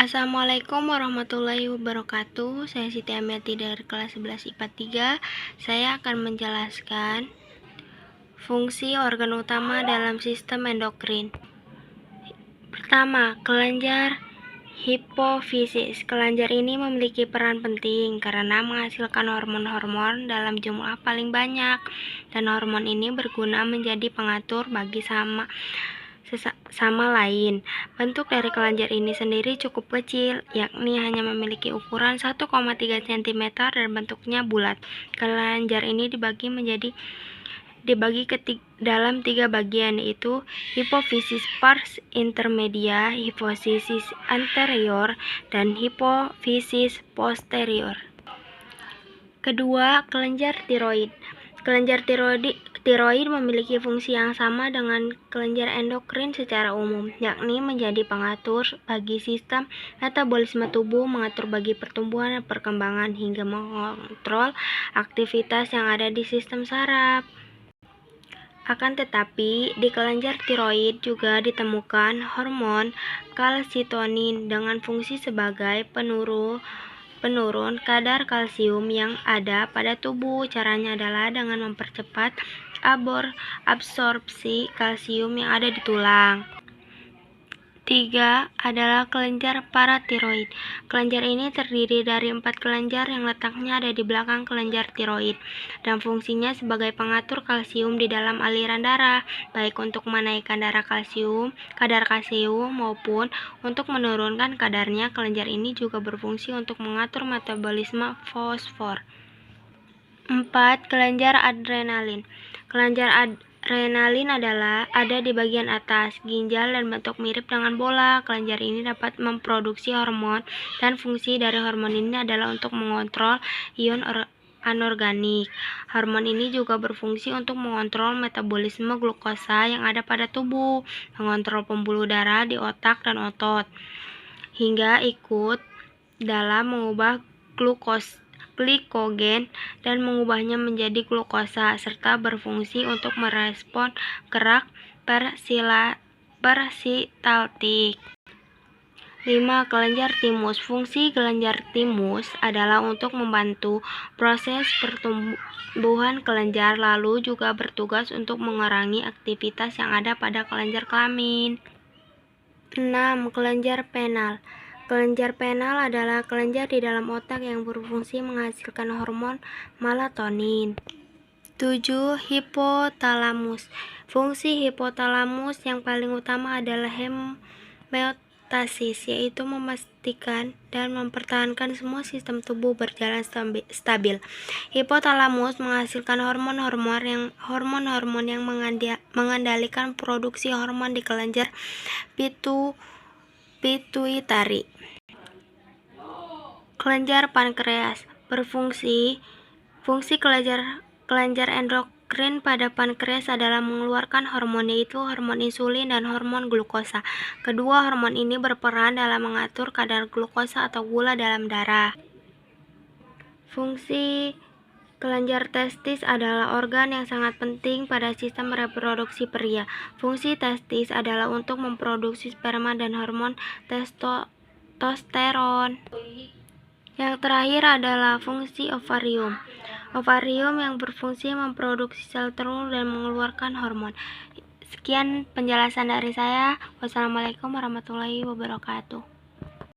Assalamualaikum warahmatullahi wabarakatuh. Saya Siti Amiati dari kelas 11 IPA 3. Saya akan menjelaskan fungsi organ utama dalam sistem endokrin. Pertama, kelenjar hipofisis. Kelenjar ini memiliki peran penting karena menghasilkan hormon-hormon dalam jumlah paling banyak, dan hormon ini berguna menjadi pengatur bagi sama lain. Bentuk dari kelenjar ini sendiri cukup kecil, yakni hanya memiliki ukuran 1,3 cm dan bentuknya bulat. Kelenjar ini dibagi dalam 3 bagian, yaitu hipofisis pars intermedia, hipofisis anterior, dan hipofisis posterior. Kedua, kelenjar tiroid. Kelenjar tiroid memiliki fungsi yang sama dengan kelenjar endokrin secara umum, yakni menjadi pengatur bagi sistem metabolisme tubuh, mengatur bagi pertumbuhan dan perkembangan, hingga mengontrol aktivitas yang ada di sistem saraf. Akan tetapi, di kelenjar tiroid juga ditemukan hormon kalsitonin dengan fungsi sebagai penurun kadar kalsium yang ada pada tubuh. Caranya adalah dengan mempercepat absorpsi kalsium yang ada di tulang. 3 adalah kelenjar paratiroid. Kelenjar ini terdiri dari 4 kelenjar yang letaknya ada di belakang kelenjar tiroid, dan fungsinya sebagai pengatur kalsium di dalam aliran darah, baik untuk menaikkan kadar kalsium maupun untuk menurunkan kadarnya. Kelenjar ini juga berfungsi untuk mengatur metabolisme fosfor. 4. Kelenjar adrenalin. Kelenjar adrenalin ada di bagian atas ginjal dan bentuk mirip dengan bola. Kelenjar ini dapat memproduksi hormon, dan fungsi dari hormon ini adalah untuk mengontrol ion anorganik. Hormon ini juga berfungsi untuk mengontrol metabolisme glukosa yang ada pada tubuh, mengontrol pembuluh darah di otak dan otot, hingga ikut dalam mengubah glikogen dan mengubahnya menjadi glukosa, serta berfungsi untuk merespon gerak peristaltik. 5. Kelenjar timus. Fungsi kelenjar timus adalah untuk membantu proses pertumbuhan kelenjar, lalu juga bertugas untuk mengurangi aktivitas yang ada pada kelenjar kelamin. 6. Kelenjar penal. Kelenjar penal adalah kelenjar di dalam otak yang berfungsi menghasilkan hormon melatonin. 7. Hipotalamus. Fungsi hipotalamus yang paling utama adalah homeostasis, yaitu memastikan dan mempertahankan semua sistem tubuh berjalan stabil. Hipotalamus menghasilkan hormon-hormon yang mengendalikan produksi hormon di kelenjar pituitari. Kelenjar pankreas. Fungsi kelenjar endokrin pada pankreas adalah mengeluarkan hormon, yaitu hormon insulin dan hormon glukosa. Kedua hormon ini berperan dalam mengatur kadar glukosa atau gula dalam darah. Fungsi kelenjar testis adalah organ yang sangat penting pada sistem reproduksi pria. Fungsi testis adalah untuk memproduksi sperma dan hormon testosteron. Yang terakhir adalah fungsi ovarium. Ovarium yang berfungsi memproduksi sel telur dan mengeluarkan hormon. Sekian penjelasan dari saya. Wassalamualaikum warahmatullahi wabarakatuh.